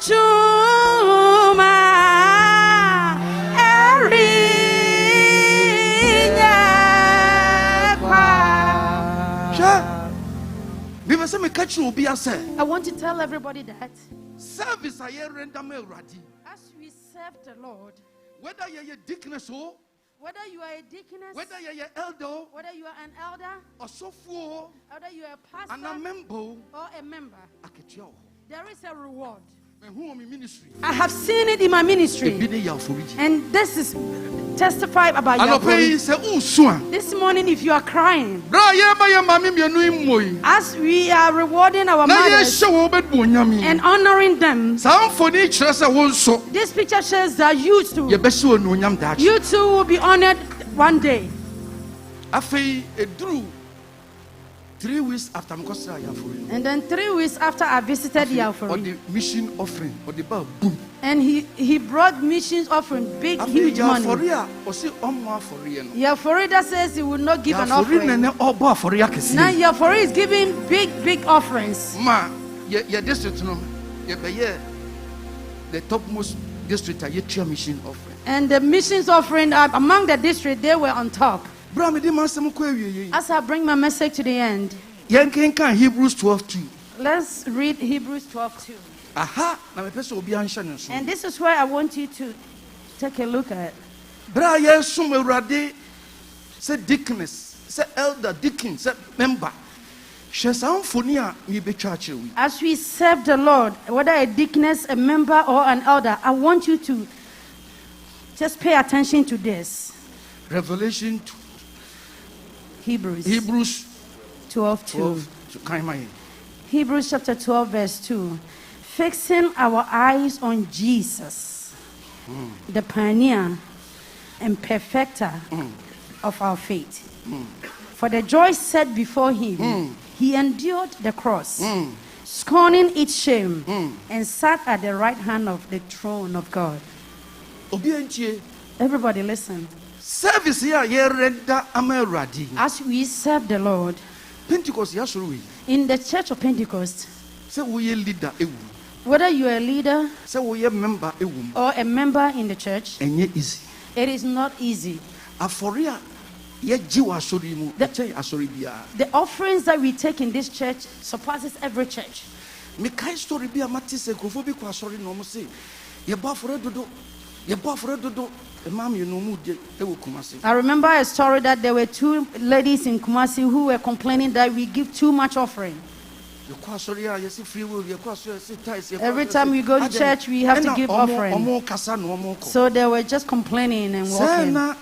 chuma erinya kwa. I want to tell everybody that service I render me ready. as we serve the Lord, Whether you're a deaconess or whether you are a deaconess, whether you're an elder whether you are an elder, or so for whether you are a pastor and a member, or a member, I can tell. there is a reward. And who am in ministry? I have seen it in my ministry, and this is testified about your This morning, if you are crying, as we are rewarding our mothers and honoring them, this picture shows that you too will be honored one day. 3 weeks after I'm going And then 3 weeks after I visited Yafori, or the mission offering or the boom, and he brought missions offering, big huge money. Yafori that says he will not give an offering. Now Yafori is giving big offerings. Ma, your district, the topmost district, your mission offering. And the missions offering among the district, they were on top. As I bring my message to the end, Hebrews 12:2. let's read Hebrews 12:2. And this is where I want you to take a look at. Say deaconess, say elder, deacon, say member. As we serve the Lord, whether a deaconess, a member, or an elder, I want you to just pay attention to this. Revelation Hebrews 12:2. Hebrews chapter 12 verse 2. Fixing our eyes on Jesus, the pioneer and perfecter of our faith. For the joy set before him, he endured the cross, scorning its shame, and sat at the right hand of the throne of God. Everybody listen. Service here, as we serve the Lord, Pentecost, in the church of Pentecost, say we leader, whether you are a leader member, or a member in the church, it is not easy. The offerings that we take in this church surpasses every church. I remember a story that there were 2 ladies in Kumasi who were complaining that we give too much offering. Every time we go to church, we have to give offering. So they were just complaining and walking.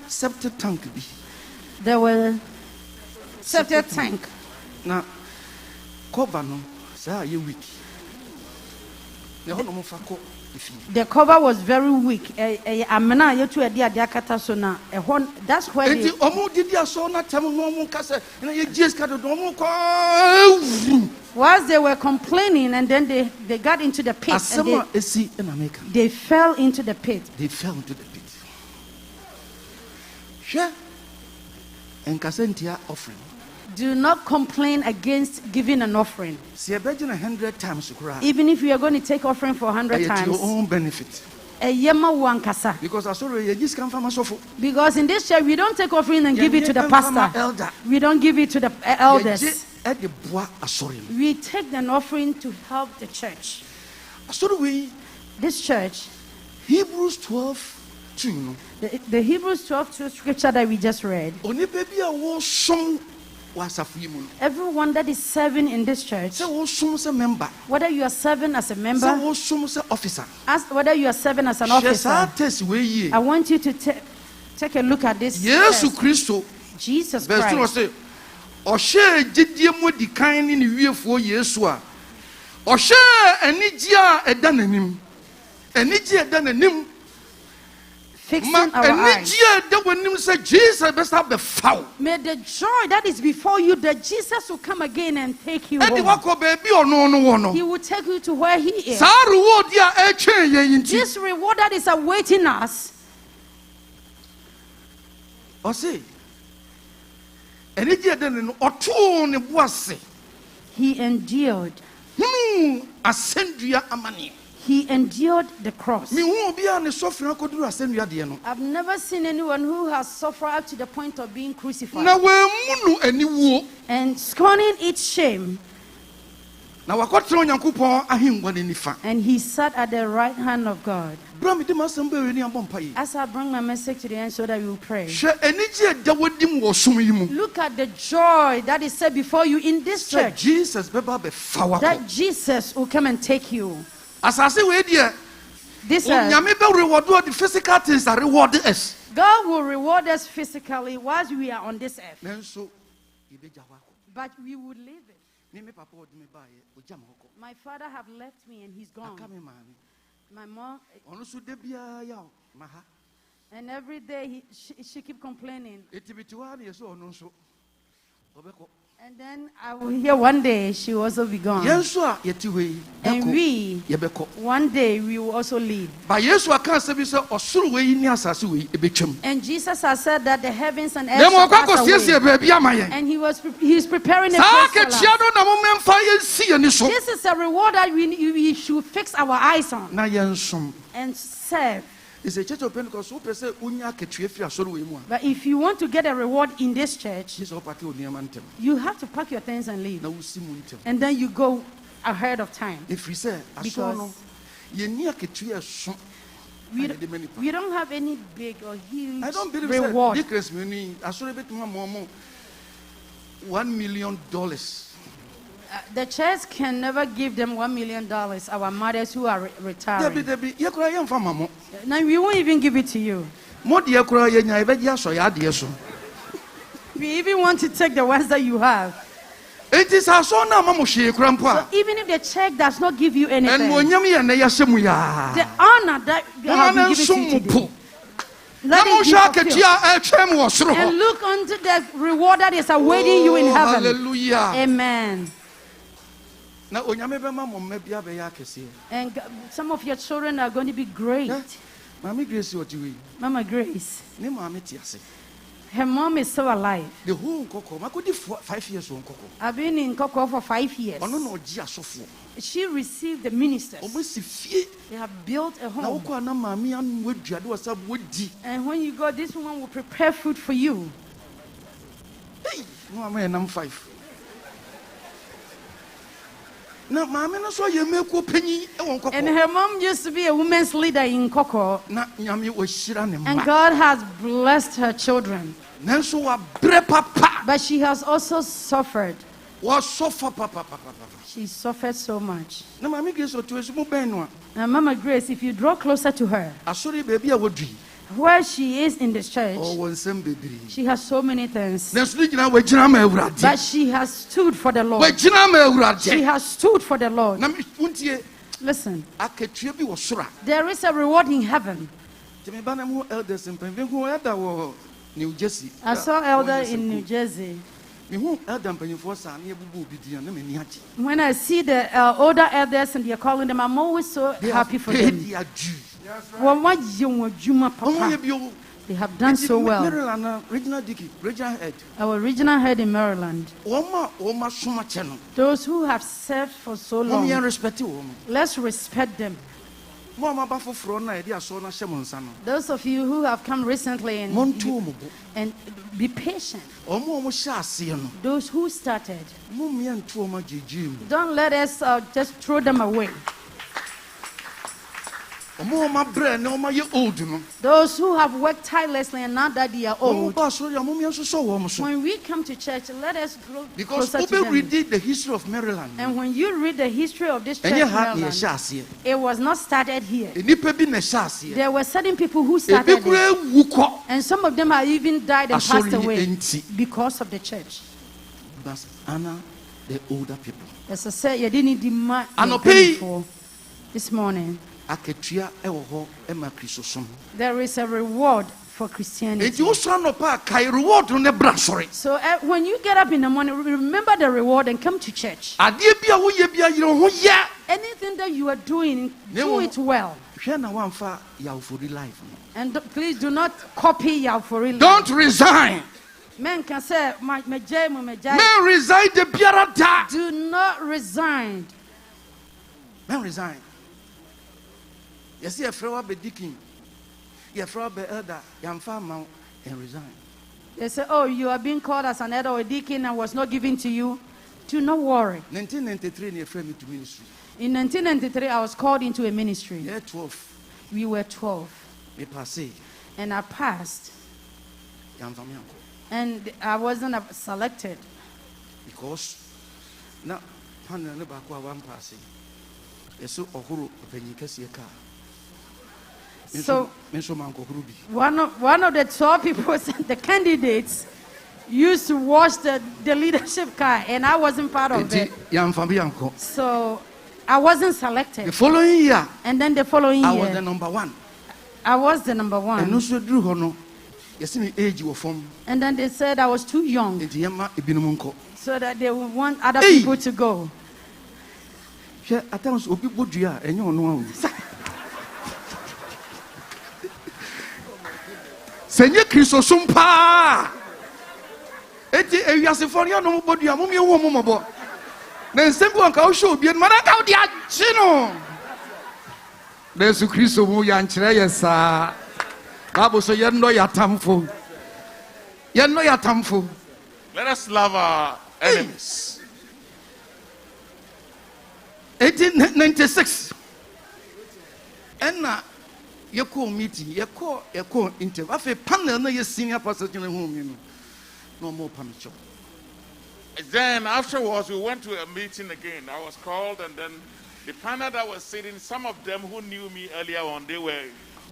There were septic tank. Now, cover no, weak. The cover was very weak. That's where whilst they were complaining, and then they got into the pit. And they fell into the pit. Sure. And offering. Do not complain against giving an offering. 100 times. Even if you are going to take offering for 100 times. Your own benefit. Because in this church, we don't take offering and give it to the pastor. We don't give it to the elders. We take an offering to help the church. This church, Hebrews 12:2. The Hebrews 12:2 scripture that we just read. Everyone that is serving in this church, whether you are serving as a member, whether you are serving as an officer, I want you to take a look at this. Jesus Christ. Fixing our eyes. May the joy that is before you, that Jesus will come again and take you home. He will take you to where he is. This reward that is awaiting us. He endured. He endured the cross. I've never seen anyone who has suffered up to the point of being crucified and scorning its shame. And he sat at the right hand of God. As I bring my message to the end so that we will pray. Look at the joy that is set before you in this church. That Jesus will come and take you. This the physical things that reward us. God will reward us physically whilst we are on this earth. But we would live it. My father have left me and he's gone. My mom, and every day she keep complaining. And then I will hear one day she will also be gone. And we, one day we will also leave. And Jesus has said that the heavens and earth shall pass away. And he's preparing a place for us. This is a reward that we should fix our eyes on and serve. It's a church of Pentecost. But if you want to get a reward in this church, you have to pack your things and leave. And then you go ahead of time. Because we don't have any big or huge reward. $1 million. The church can never give them $1 million. Our mothers who are retiring. Now we won't even give it to you. We even want to take the ones that you have. So even if the church does not give you anything, the honor that has been given to you today, let it be fulfilled. And look unto the reward that is awaiting you in heaven. Hallelujah. Amen. And some of your children are going to be great. Mama Grace. Her mom is still alive. The whole Koko, I could 5 years on Koko. I've been in Koko for 5 years. She received the ministers. They have built a home. And when you go, this woman will prepare food for you. Hey, no, I'm 5. And her mom used to be a women's leader in Koko. And God has blessed her children. But she has also suffered. She suffered so much. Now, Mama Grace, if you draw closer to her, where she is in this church, she has so many things. But she has stood for the Lord. She has stood for the Lord. Listen, there is a reward in heaven. I saw elder in New Jersey. When I see the older elders and they're calling them, I'm always so happy for them. They have done so well. Our regional head in Maryland. Those who have served for so long, let's respect them. Those of you who have come recently and be patient. Those who started, don't let us just throw them away. Those who have worked tirelessly and now that they are old, when we come to church, let us grow closer to them. Read the history of Maryland. And when you read the history of this church, Maryland, it was not started here. There were certain people who started it, and some of them have even died and passed away because of the church. You must honor the older people. As I said, you didn't demand for this morning. There is a reward for Christianity. So when you get up in the morning, remember the reward and come to church. Anything that you are doing, do it well. And please do not copy Yaufori life. Don't resign. Men can say, men resign. Do not resign. Men resign. Yes, you're from a deacon. You're from a elder. You're from and resign. They say, oh, you are being called as an elder or a deacon and was not given to you. Do not worry. 1993, you framed into ministry. In 1993, I was called into a ministry. Yeah, 12. We were 12. And I passed. And I wasn't selected. Because now, so one of the 12 people, the candidates, used to wash the leadership car, and I wasn't part of it. So I wasn't selected. The following year, and then the following year, I was the number one. I was the number one. And also drew honor. Age from. And then they said I was too young, so that they would want other people to go. At times, people do and you know. Senya Kristo sumpa. Eti eyasiforia no bodu amum ye wo momobo. Na nsembu anka wo show bi ma na ka wo di agye no. Na Yesu Kristo mu ya nkyere yesa. Bible so ye no yatamfo. Ye no yatamfo. Let us love our enemies. 1896. Enna you call meeting, you call interview. I feel panel no senior pastor in home, no more permission. Then afterwards we went to a meeting again. I was called, and then the panel that was sitting, some of them who knew me earlier on, they were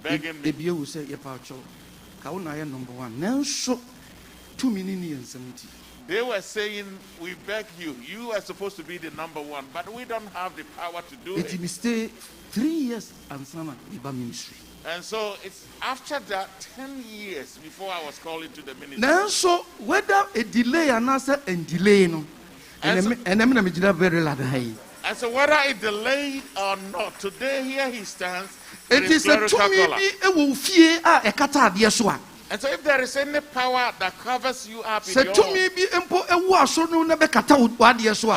begging me. The will say, Kauna number one. Now so 2 million and 70. They were saying, we beg you, you are supposed to be the number one, but we don't have the power to do it. It will stay 3 years and some ministry. And so it's after that 10 years before I was called into the ministry. Now, so whether a delay and answer and delay, no, and I'm very loud. And so whether it delayed or not, today here he stands. It is a 2 million fear a kata diaswa. And so if there is any power that covers you up in your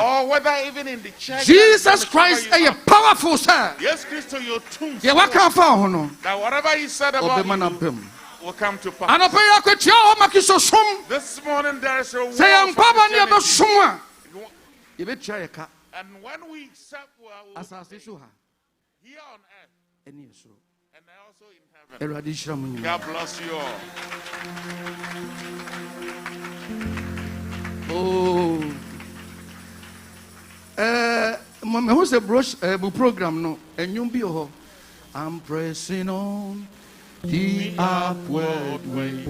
or whether even in the church, Jesus Christ is powerful, sir. Yes, Christ, your tomb. That whatever he said about you will come to pass. This morning there is a war. And when we serve here on earth, and also in heaven. God bless you all. Oh, who's a brush program? No, and you'll be I'm pressing on the upward way.